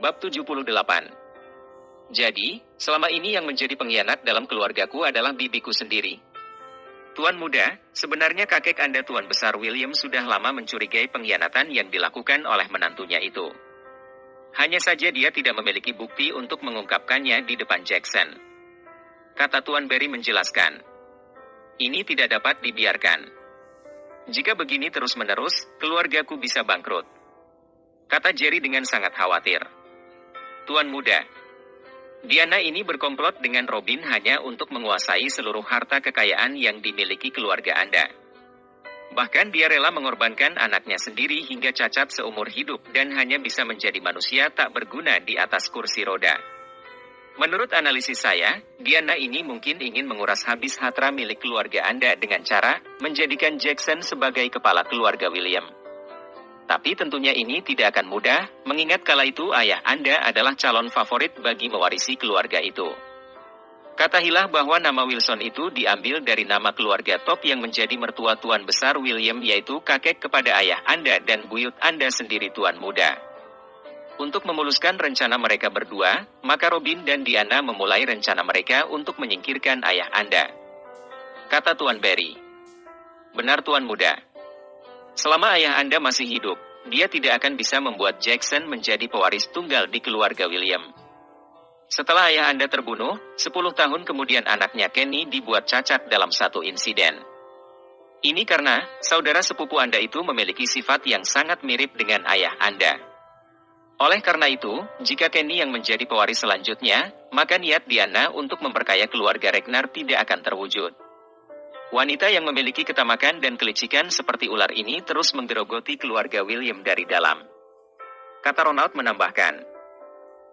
Bab 78. Jadi, selama ini yang menjadi pengkhianat dalam keluargaku adalah bibiku sendiri. Tuan muda, sebenarnya kakek Anda Tuan Besar William sudah lama mencurigai pengkhianatan yang dilakukan oleh menantunya itu. Hanya saja dia tidak memiliki bukti untuk mengungkapkannya di depan Jackson. Kata Tuan Barry menjelaskan. Ini tidak dapat dibiarkan. Jika begini terus-menerus, keluargaku bisa bangkrut. Kata Jerry dengan sangat khawatir. Tuan muda, Diana ini berkomplot dengan Robin hanya untuk menguasai seluruh harta kekayaan yang dimiliki keluarga Anda. Bahkan dia rela mengorbankan anaknya sendiri hingga cacat seumur hidup dan hanya bisa menjadi manusia tak berguna di atas kursi roda. Menurut analisis saya, Diana ini mungkin ingin menguras habis harta milik keluarga Anda dengan cara menjadikan Jackson sebagai kepala keluarga William. Tapi tentunya ini tidak akan mudah, mengingat kala itu ayah Anda adalah calon favorit bagi mewarisi keluarga itu. Katahilah bahwa nama Wilson itu diambil dari nama keluarga top yang menjadi mertua Tuan Besar William, yaitu kakek kepada ayah Anda dan buyut Anda sendiri Tuan muda. Untuk memuluskan rencana mereka berdua, maka Robin dan Diana memulai rencana mereka untuk menyingkirkan ayah Anda. Kata Tuan Barry. Benar Tuan muda. Selama ayah Anda masih hidup, dia tidak akan bisa membuat Jackson menjadi pewaris tunggal di keluarga William. Setelah ayah Anda terbunuh, 10 tahun kemudian anaknya Kenny dibuat cacat dalam satu insiden. Ini karena, saudara sepupu Anda itu memiliki sifat yang sangat mirip dengan ayah Anda. Oleh karena itu, jika Kenny yang menjadi pewaris selanjutnya, maka niat Diana untuk memperkaya keluarga Ragnar tidak akan terwujud. Wanita yang memiliki ketamakan dan kelicikan seperti ular ini terus menggerogoti keluarga William dari dalam. Kata Ronald menambahkan,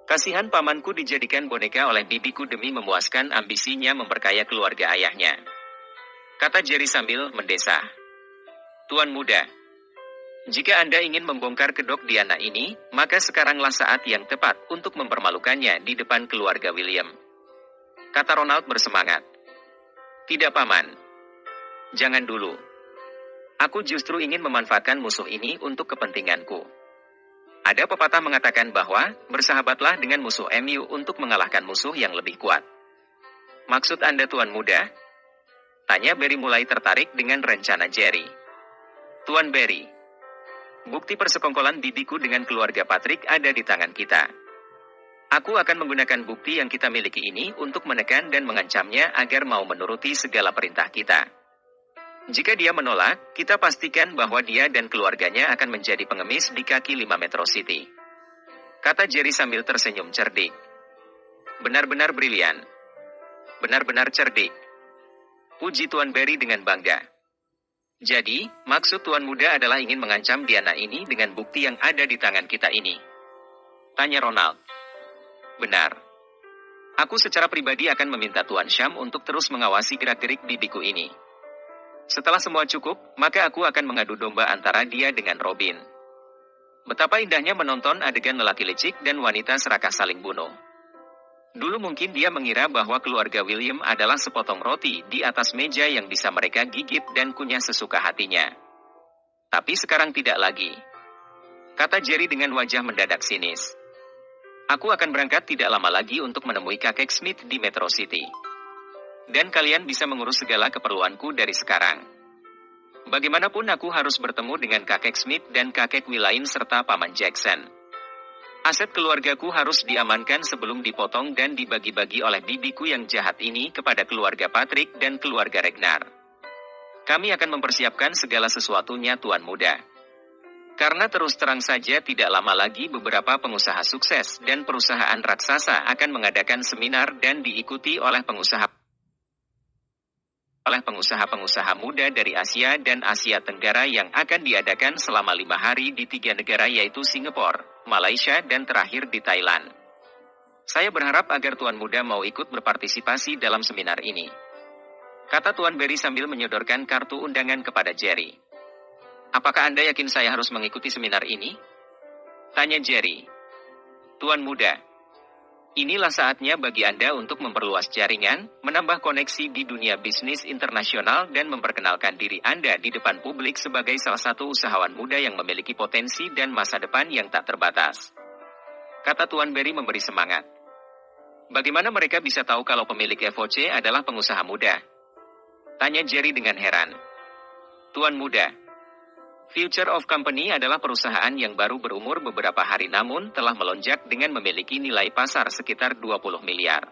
kasihan pamanku dijadikan boneka oleh bibiku demi memuaskan ambisinya memperkaya keluarga ayahnya. Kata Jerry sambil mendesah. Tuan muda, jika Anda ingin membongkar kedok Diana ini, maka sekaranglah saat yang tepat untuk mempermalukannya di depan keluarga William. Kata Ronald bersemangat. Tidak paman. Jangan dulu. Aku justru ingin memanfaatkan musuh ini untuk kepentinganku. Ada pepatah mengatakan bahwa, bersahabatlah dengan musuh MU untuk mengalahkan musuh yang lebih kuat. Maksud Anda Tuan muda? Tanya Barry mulai tertarik dengan rencana Jerry. Tuan Barry, bukti persekongkolan bibiku dengan keluarga Patrick ada di tangan kita. Aku akan menggunakan bukti yang kita miliki ini untuk menekan dan mengancamnya agar mau menuruti segala perintah kita. Jika dia menolak, kita pastikan bahwa dia dan keluarganya akan menjadi pengemis di kaki 5 Metro City. Kata Jerry sambil tersenyum cerdik. Benar-benar brilian. Benar-benar cerdik. Puji Tuan Barry dengan bangga. Jadi, maksud Tuan muda adalah ingin mengancam Diana ini dengan bukti yang ada di tangan kita ini. Tanya Ronald. Benar. Aku secara pribadi akan meminta Tuan Sham untuk terus mengawasi gerak-gerik bibiku ini. Setelah semua cukup, maka aku akan mengadu domba antara dia dengan Robin. Betapa indahnya menonton adegan lelaki licik dan wanita serakah saling bunuh. Dulu mungkin dia mengira bahwa keluarga William adalah sepotong roti di atas meja yang bisa mereka gigit dan kunyah sesuka hatinya. Tapi sekarang tidak lagi. Kata Jerry dengan wajah mendadak sinis. Aku akan berangkat tidak lama lagi untuk menemui kakek Smith di Metro City. Dan kalian bisa mengurus segala keperluanku dari sekarang. Bagaimanapun aku harus bertemu dengan kakek Smith dan kakek Wilain serta paman Jackson. Aset keluargaku harus diamankan sebelum dipotong dan dibagi-bagi oleh bibiku yang jahat ini kepada keluarga Patrick dan keluarga Ragnar. Kami akan mempersiapkan segala sesuatunya Tuan muda. Karena terus terang saja tidak lama lagi beberapa pengusaha sukses dan perusahaan raksasa akan mengadakan seminar dan diikuti oleh pengusaha muda dari Asia dan Asia Tenggara yang akan diadakan selama 5 hari di 3 negara yaitu Singapura, Malaysia dan terakhir di Thailand. Saya berharap agar Tuan muda mau ikut berpartisipasi dalam seminar ini. Kata Tuan Barry sambil menyodorkan kartu undangan kepada Jerry. Apakah Anda yakin saya harus mengikuti seminar ini? Tanya Jerry. Tuan muda, inilah saatnya bagi Anda untuk memperluas jaringan, menambah koneksi di dunia bisnis internasional dan memperkenalkan diri Anda di depan publik sebagai salah satu usahawan muda yang memiliki potensi dan masa depan yang tak terbatas. Kata Tuan Berry memberi semangat. Bagaimana mereka bisa tahu kalau pemilik FOC adalah pengusaha muda? Tanya Jerry dengan heran. Tuan muda. Future of Company adalah perusahaan yang baru berumur beberapa hari namun telah melonjak dengan memiliki nilai pasar sekitar 20 miliar.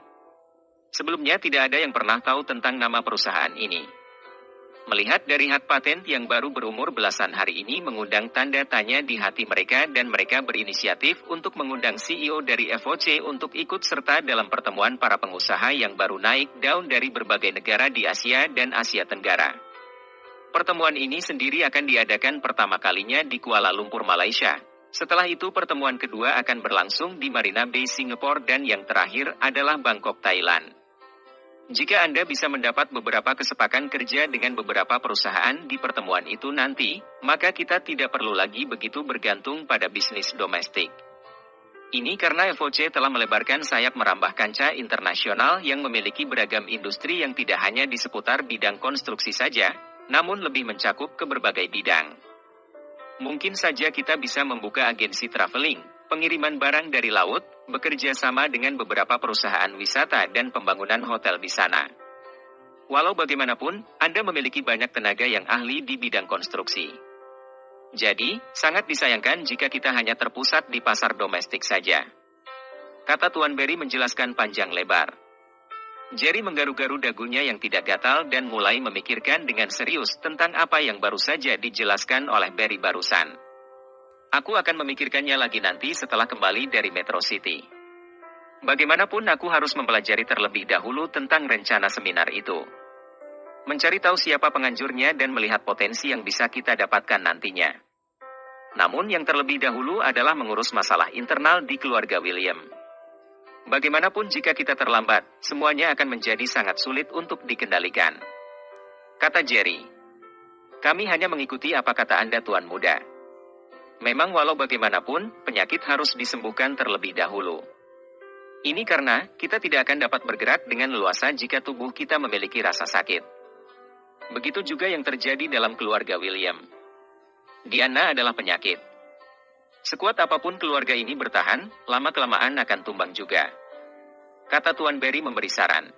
Sebelumnya tidak ada yang pernah tahu tentang nama perusahaan ini. Melihat dari hak paten yang baru berumur belasan hari ini mengundang tanda tanya di hati mereka dan mereka berinisiatif untuk mengundang CEO dari FOC untuk ikut serta dalam pertemuan para pengusaha yang baru naik daun dari berbagai negara di Asia dan Asia Tenggara. Pertemuan ini sendiri akan diadakan pertama kalinya di Kuala Lumpur, Malaysia. Setelah itu pertemuan kedua akan berlangsung di Marina Bay, Singapura dan yang terakhir adalah Bangkok, Thailand. Jika Anda bisa mendapat beberapa kesepakatan kerja dengan beberapa perusahaan di pertemuan itu nanti, maka kita tidak perlu lagi begitu bergantung pada bisnis domestik. Ini karena FOC telah melebarkan sayap merambah kancah internasional yang memiliki beragam industri yang tidak hanya di seputar bidang konstruksi saja, namun lebih mencakup ke berbagai bidang. Mungkin saja kita bisa membuka agensi traveling, pengiriman barang dari laut, bekerja sama dengan beberapa perusahaan wisata dan pembangunan hotel di sana. Walau bagaimanapun, Anda memiliki banyak tenaga yang ahli di bidang konstruksi. Jadi, sangat disayangkan jika kita hanya terpusat di pasar domestik saja. Kata Tuan Berry menjelaskan panjang lebar. Jerry menggaru-garu dagunya yang tidak gatal dan mulai memikirkan dengan serius tentang apa yang baru saja dijelaskan oleh Berry barusan. Aku akan memikirkannya lagi nanti setelah kembali dari Metro City. Bagaimanapun aku harus mempelajari terlebih dahulu tentang rencana seminar itu. Mencari tahu siapa penganjurnya dan melihat potensi yang bisa kita dapatkan nantinya. Namun yang terlebih dahulu adalah mengurus masalah internal di keluarga William. Bagaimanapun jika kita terlambat, semuanya akan menjadi sangat sulit untuk dikendalikan. Kata Jerry. Kami hanya mengikuti apa kata Anda, Tuan Muda. Memang walau bagaimanapun, penyakit harus disembuhkan terlebih dahulu. Ini karena, kita tidak akan dapat bergerak dengan leluasa jika tubuh kita memiliki rasa sakit. Begitu juga yang terjadi dalam keluarga William. Diana adalah penyakit. Sekuat apapun keluarga ini bertahan, lama-kelamaan akan tumbang juga. Kata Tuan Berry memberi saran.